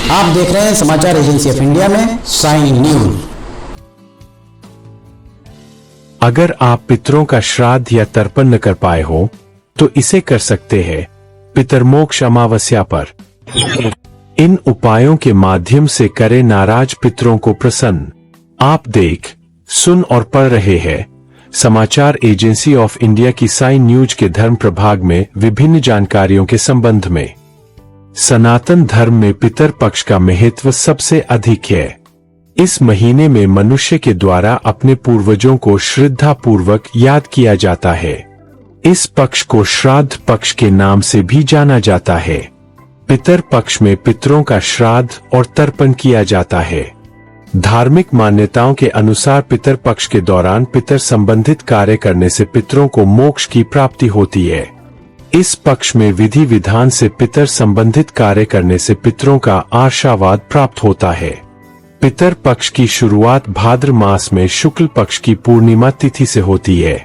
आप देख रहे हैं समाचार एजेंसी ऑफ इंडिया में साइन न्यूज। अगर आप पितरों का श्राद्ध या तर्पण न कर पाए हो तो इसे कर सकते हैं पितरमोक्ष अमावस्या पर। इन उपायों के माध्यम से करें नाराज पितरों को प्रसन्न। आप देख, सुन और पढ़ रहे हैं समाचार एजेंसी ऑफ इंडिया की साइन न्यूज के धर्म प्रभाग में विभिन्न जानकारियों के संबंध में। सनातन धर्म में पितर पक्ष का महत्व सबसे अधिक है। इस महीने में मनुष्य के द्वारा अपने पूर्वजों को श्रद्धा पूर्वक याद किया जाता है। इस पक्ष को श्राद्ध पक्ष के नाम से भी जाना जाता है। पितर पक्ष में पितरों का श्राद्ध और तर्पण किया जाता है। धार्मिक मान्यताओं के अनुसार पितर पक्ष के दौरान पितर संबंधित कार्य करने से पितरों को मोक्ष की प्राप्ति होती है। इस पक्ष में विधि विधान से पितर संबंधित कार्य करने से पितरों का आशीर्वाद प्राप्त होता है। पितर पक्ष की शुरुआत भाद्र मास में शुक्ल पक्ष की पूर्णिमा तिथि से होती है।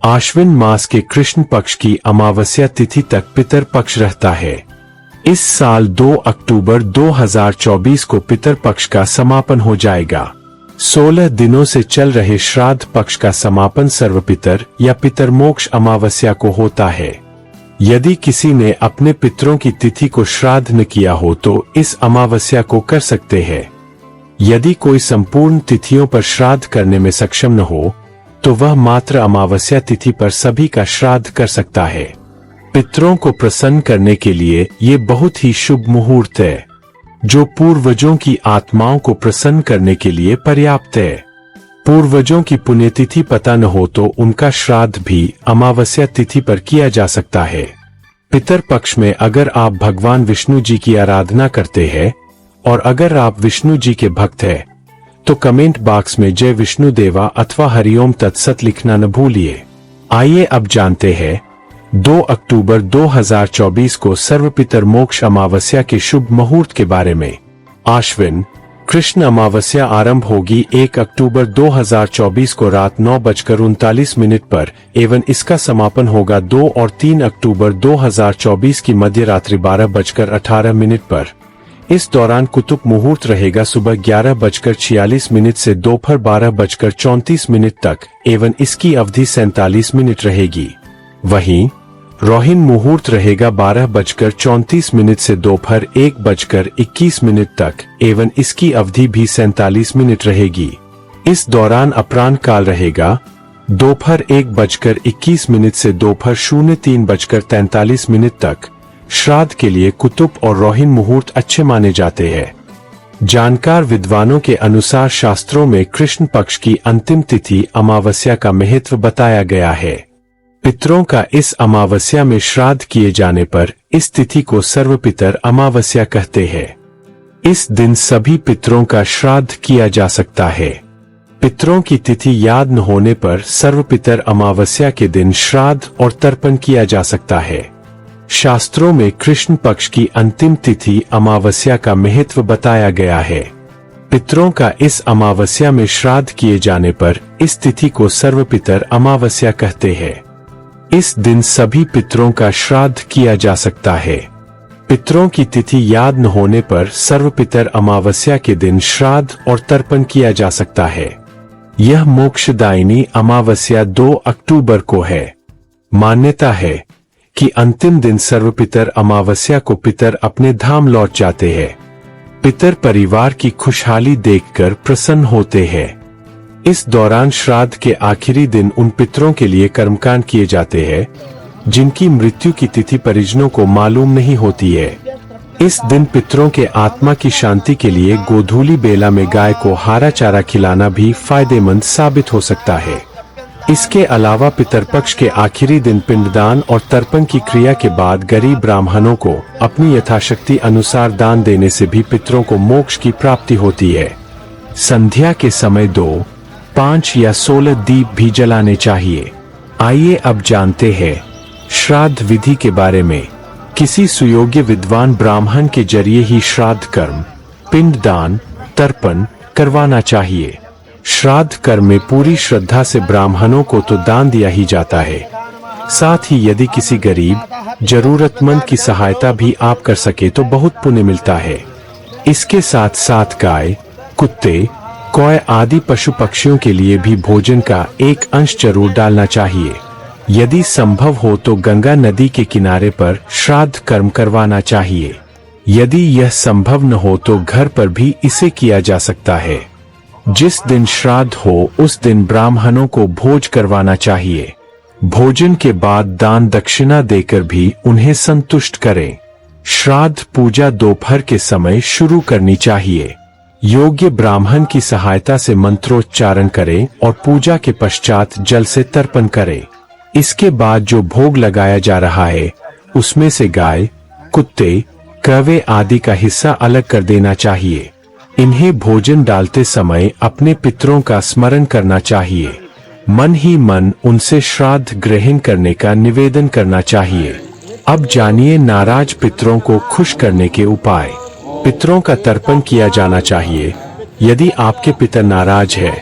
आश्विन मास के कृष्ण पक्ष की अमावस्या तिथि तक पितर पक्ष रहता है। इस साल 2 अक्टूबर 2024 को पितर पक्ष का समापन हो जाएगा। 16 दिनों से चल रहे श्राद्ध पक्ष का समापन सर्वपितर या पितरमोक्ष अमावस्या को होता है। यदि किसी ने अपने पितरों की तिथि को श्राद्ध न किया हो तो इस अमावस्या को कर सकते हैं। यदि कोई संपूर्ण तिथियों पर श्राद्ध करने में सक्षम न हो तो वह मात्र अमावस्या तिथि पर सभी का श्राद्ध कर सकता है। पितरों को प्रसन्न करने के लिए ये बहुत ही शुभ मुहूर्त है, जो पूर्वजों की आत्माओं को प्रसन्न करने के लिए पर्याप्त है। पूर्वजों की पुण्यतिथि पता न हो तो उनका श्राद्ध भी अमावस्या तिथि पर किया जा सकता है। पितर पक्ष में अगर आप भगवान विष्णु जी की आराधना करते हैं और अगर आप विष्णु जी के भक्त हैं तो कमेंट बॉक्स में जय विष्णु देवा अथवा हरिओम तत्सत लिखना न भूलिए। आइए अब जानते हैं 2 अक्टूबर 2024 को सर्वपितर मोक्ष अमावस्या के शुभ मुहूर्त के बारे में। आश्विन कृष्ण अमावस्या आरंभ होगी 1 अक्टूबर 2024 को रात 9:39 पर एवं इसका समापन होगा 2 और 3 अक्टूबर 2024 की मध्य रात्रि 12:18 पर। इस दौरान कुतुब मुहूर्त रहेगा सुबह 11:46 से दोपहर 12:34 तक एवं इसकी अवधि 47 मिनट रहेगी। वहीं रोहिणी मुहूर्त रहेगा 12:34 से दोपहर 1:21 तक एवं इसकी अवधि भी 47 मिनट रहेगी। इस दौरान अपराह्न काल रहेगा दोपहर 1:21 से दोपहर 03:43 तक। श्राद्ध के लिए कुतुब और रोहिणी मुहूर्त अच्छे माने जाते हैं। जानकार विद्वानों के अनुसार शास्त्रों में कृष्ण पक्ष की अंतिम तिथि अमावस्या का महत्व बताया गया है। पितरों का इस अमावस्या में श्राद्ध किए जाने पर इस तिथि को सर्वपितर अमावस्या कहते हैं। इस दिन सभी पितरों का श्राद्ध किया जा सकता है। पितरों की तिथि याद न होने पर सर्वपितर अमावस्या के दिन श्राद्ध और तर्पण किया जा सकता है। शास्त्रों में कृष्ण पक्ष की अंतिम तिथि अमावस्या का महत्व बताया गया है। पितरों का इस अमावस्या में श्राद्ध किए जाने पर इस तिथि को सर्वपितर अमावस्या कहते हैं। इस दिन सभी पितरों का श्राद्ध किया जा सकता है। पितरों की तिथि याद न होने पर सर्वपितर अमावस्या के दिन श्राद्ध और तर्पण किया जा सकता है। यह मोक्षदायिनी अमावस्या 2 अक्टूबर को है। मान्यता है कि अंतिम दिन सर्वपितर अमावस्या को पितर अपने धाम लौट जाते हैं। पितर परिवार की खुशहाली देखकर प्रसन्न होते हैं। इस दौरान श्राद्ध के आखिरी दिन उन पितरों के लिए कर्मकांड किए जाते हैं जिनकी मृत्यु की तिथि परिजनों को मालूम नहीं होती है। इस दिन पितरों के आत्मा की शांति के लिए गोधूली बेला में गाय को हरा चारा खिलाना भी फायदेमंद साबित हो सकता है। इसके अलावा पितरपक्ष के आखिरी दिन पिंडदान और तर्पण की क्रिया के बाद गरीब ब्राह्मणों को अपनी यथाशक्ति अनुसार दान देने से भी पितरों को मोक्ष की प्राप्ति होती है। संध्या के समय 2, 5 या 16 दीप भी जलाने चाहिए। आइए अब जानते हैं श्राद्ध विधि के बारे में। किसी सुयोग्य विद्वान ब्राह्मण के जरिए ही श्राद्ध कर्म, पिंडदान, तर्पण करवाना चाहिए। श्राद्ध कर्म में पूरी श्रद्धा से ब्राह्मणों को तो दान दिया ही जाता है, साथ ही यदि किसी गरीब जरूरतमंद की सहायता भी आप कर सके तो बहुत पुण्य मिलता है। इसके साथ साथ गाय, कुत्ते, कौए आदि पशु पक्षियों के लिए भी भोजन का एक अंश जरूर डालना चाहिए। यदि संभव हो तो गंगा नदी के किनारे पर श्राद्ध कर्म करवाना चाहिए। यदि यह संभव न हो तो घर पर भी इसे किया जा सकता है। जिस दिन श्राद्ध हो उस दिन ब्राह्मणों को भोज करवाना चाहिए। भोजन के बाद दान दक्षिणा देकर भी उन्हें संतुष्ट करें। श्राद्ध पूजा दोपहर के समय शुरू करनी चाहिए। योग्य ब्राह्मण की सहायता से मंत्रोच्चारण करें और पूजा के पश्चात जल से तर्पण करें। इसके बाद जो भोग लगाया जा रहा है उसमें से गाय, कुत्ते, कौवे आदि का हिस्सा अलग कर देना चाहिए। इन्हें भोजन डालते समय अपने पितरों का स्मरण करना चाहिए। मन ही मन उनसे श्राद्ध ग्रहण करने का निवेदन करना चाहिए। अब जानिए नाराज पितरों को खुश करने के उपाय। पितरों का तर्पण किया जाना चाहिए। यदि आपके पितर नाराज है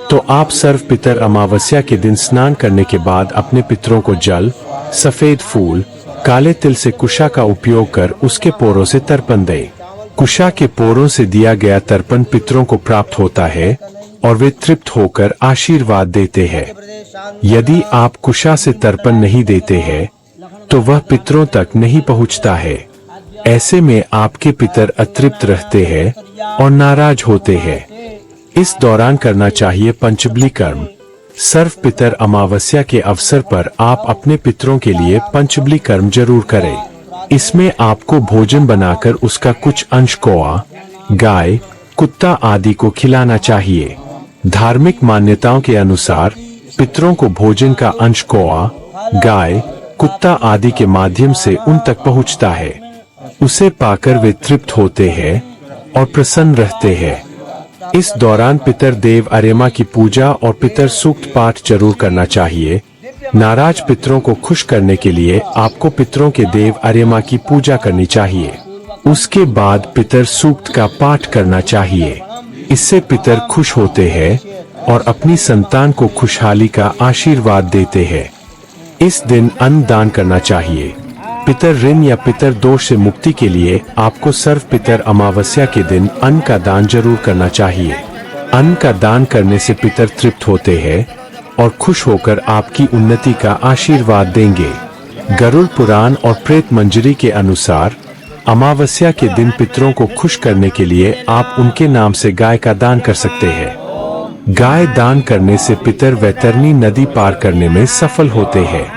तो आप सर्व पितर अमावस्या के दिन स्नान करने के बाद अपने पितरों को जल, सफेद फूल, काले तिल से कुशा का उपयोग कर उसके पोरों से तर्पण दें। कुशा के पोरों से दिया गया तर्पण पितरों को प्राप्त होता है और वे तृप्त होकर आशीर्वाद देते हैं। यदि आप कुशा से तर्पण नहीं देते हैं तो वह पितरों तक नहीं पहुंचता है। ऐसे में आपके पितर अतृप्त रहते हैं और नाराज होते हैं। इस दौरान करना चाहिए पंचबली कर्म। सर्व पितर अमावस्या के अवसर पर आप अपने पितरों के लिए पंचबली कर्म जरूर करें। इसमें आपको भोजन बनाकर उसका कुछ अंश कौआ, गाय, कुत्ता आदि को खिलाना चाहिए। धार्मिक मान्यताओं के अनुसार पितरों को भोजन का अंश कौआ, गाय, कुत्ता आदि के माध्यम से उन तक पहुंचता है। उसे पाकर वे तृप्त होते हैं और प्रसन्न रहते हैं। इस दौरान पितर देव अरेमा की पूजा और पितर सूक्त पाठ जरूर करना चाहिए। नाराज पितरों को खुश करने के लिए आपको पितरों के देव अरेमा की पूजा करनी चाहिए। उसके बाद पितर सूक्त का पाठ करना चाहिए। इससे पितर खुश होते हैं और अपनी संतान को खुशहाली का आशीर्वाद देते हैं। इस दिन अन्न दान करना चाहिए। पितर ऋण या पितर दोष से मुक्ति के लिए आपको सर्व पितर अमावस्या के दिन अन्न का दान जरूर करना चाहिए। अन्न का दान करने से पितर तृप्त होते हैं और खुश होकर आपकी उन्नति का आशीर्वाद देंगे। गरुड़ पुराण और प्रेत मंजरी के अनुसार अमावस्या के दिन पितरों को खुश करने के लिए आप उनके नाम से गाय का दान कर सकते हैं। गाय दान करने से पितर वैतरणी नदी पार करने में सफल होते हैं।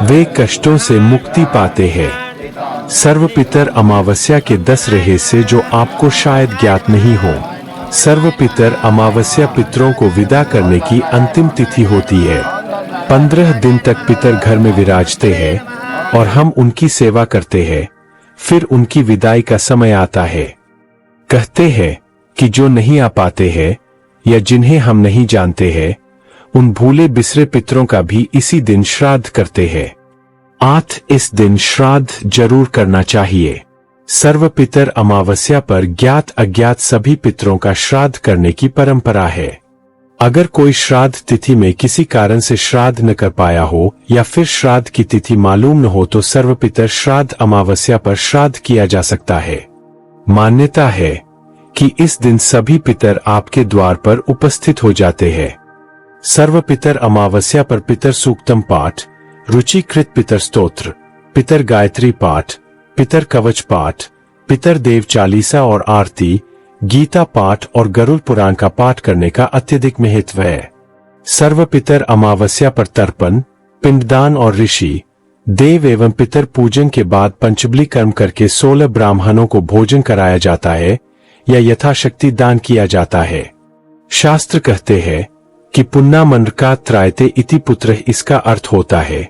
वे कष्टों से मुक्ति पाते हैं। सर्व पितर अमावस्या के 10 रहस्य जो आपको शायद ज्ञात नहीं हो। सर्व पितर अमावस्या पितरों को विदा करने की अंतिम तिथि होती है। 15 दिन तक पितर घर में विराजते हैं और हम उनकी सेवा करते हैं। फिर उनकी विदाई का समय आता है। कहते हैं कि जो नहीं आ पाते हैं या जिन्हें हम नहीं जानते हैं उन भूले बिसरे पितरों का भी इसी दिन श्राद्ध करते हैं। इस दिन श्राद्ध जरूर करना चाहिए। सर्व पितर अमावस्या पर ज्ञात अज्ञात सभी पितरों का श्राद्ध करने की परंपरा है। अगर कोई श्राद्ध तिथि में किसी कारण से श्राद्ध न कर पाया हो या फिर श्राद्ध की तिथि मालूम न हो तो सर्व पितर श्राद्ध अमावस्या पर श्राद्ध किया जा सकता है। मान्यता है कि इस दिन सभी पितर आपके द्वार पर उपस्थित हो जाते हैं। सर्व पितर अमावस्या पर पितर सूक्तम पाठ, रुचिकृत पितर स्तोत्र, पितर गायत्री पाठ, पितर कवच पाठ, पितर देव चालीसा और आरती, गीता पाठ और गरुड़ पुराण का पाठ करने का अत्यधिक महत्व है। सर्व पितर अमावस्या पर तर्पण, पिंडदान और ऋषि देव एवं पितर पूजन के बाद पंचबली कर्म करके 16 ब्राह्मणों को भोजन कराया जाता है या यथाशक्ति दान किया जाता है। शास्त्र कहते हैं कि पुन्ना मनरका त्रायते इति पुत्र। इसका अर्थ होता है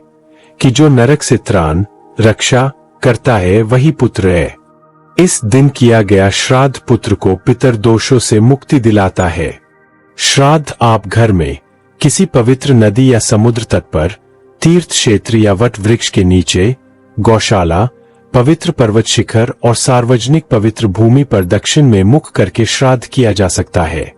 कि जो नरक से त्राण रक्षा करता है वही पुत्र है। इस दिन किया गया श्राद्ध पुत्र को पितर दोषों से मुक्ति दिलाता है। श्राद्ध आप घर में किसी पवित्र नदी या समुद्र तट पर, तीर्थ क्षेत्र या वट वृक्ष के नीचे, गौशाला, पवित्र पर्वत शिखर और सार्वजनिक पवित्र भूमि पर दक्षिण में मुख करके श्राद्ध किया जा सकता है।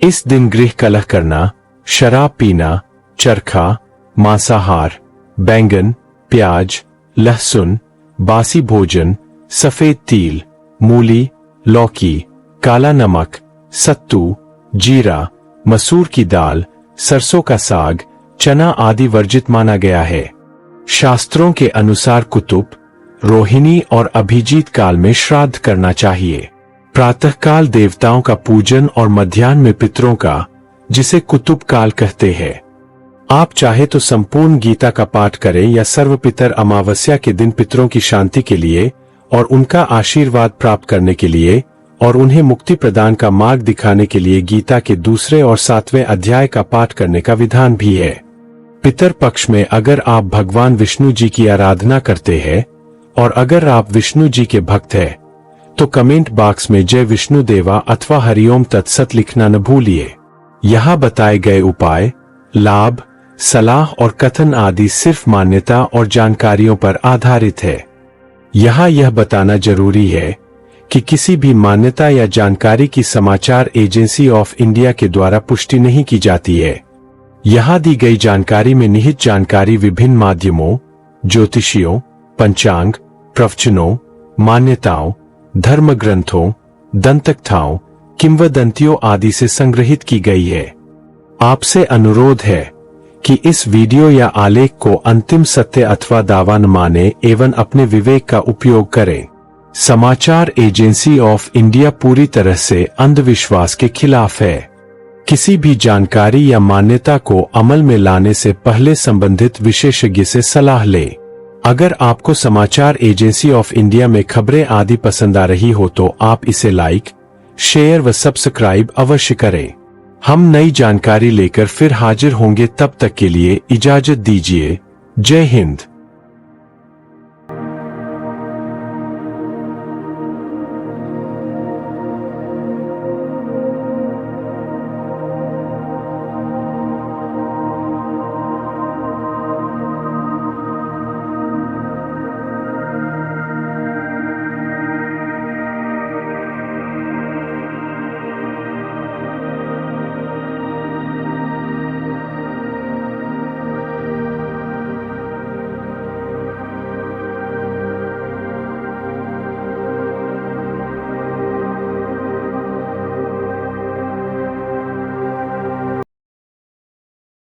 इस दिन गृह कलह करना, शराब पीना, चरखा, मांसाहार, बैंगन, प्याज, लहसुन, बासी भोजन, सफेद तिल, मूली, लौकी, काला नमक, सत्तू, जीरा, मसूर की दाल, सरसों का साग, चना आदि वर्जित माना गया है। शास्त्रों के अनुसार कुतुब, रोहिणी और अभिजीत काल में श्राद्ध करना चाहिए। प्रातःकाल देवताओं का पूजन और मध्याह्न में पितरों का, जिसे कुतुब काल कहते हैं। आप चाहे तो संपूर्ण गीता का पाठ करें या सर्वपितर अमावस्या के दिन पितरों की शांति के लिए और उनका आशीर्वाद प्राप्त करने के लिए और उन्हें मुक्ति प्रदान का मार्ग दिखाने के लिए गीता के 2 और 7वें अध्याय का पाठ करने का विधान भी है। पितर पक्ष में अगर आप भगवान विष्णु जी की आराधना करते हैं और अगर आप विष्णु जी के भक्त हैं तो कमेंट बॉक्स में जय विष्णु देवा अथवा हरिओम तत्सत लिखना न भूलिए। यहाँ बताए गए उपाय, लाभ, सलाह और कथन आदि सिर्फ मान्यता और जानकारियों पर आधारित है। यहाँ यह बताना जरूरी है कि किसी भी मान्यता या जानकारी की समाचार एजेंसी ऑफ इंडिया के द्वारा पुष्टि नहीं की जाती है। यहाँ दी गई जानकारी में निहित जानकारी विभिन्न माध्यमों, ज्योतिषियों, पंचांग, प्रवचनों, मान्यताओं, धर्म ग्रंथों, दंतकथाओं, किंवदंतियों आदि से संग्रहित की गई है। आपसे अनुरोध है कि इस वीडियो या आलेख को अंतिम सत्य अथवा दावा न माने एवं अपने विवेक का उपयोग करें। समाचार एजेंसी ऑफ इंडिया पूरी तरह से अंधविश्वास के खिलाफ है। किसी भी जानकारी या मान्यता को अमल में लाने से पहले संबंधित विशेषज्ञ से सलाह लें। अगर आपको समाचार एजेंसी ऑफ इंडिया में खबरें आदि पसंद आ रही हो तो आप इसे लाइक, शेयर व सब्सक्राइब अवश्य करें। हम नई जानकारी लेकर फिर हाजिर होंगे, तब तक के लिए इजाजत दीजिए। जय हिंद।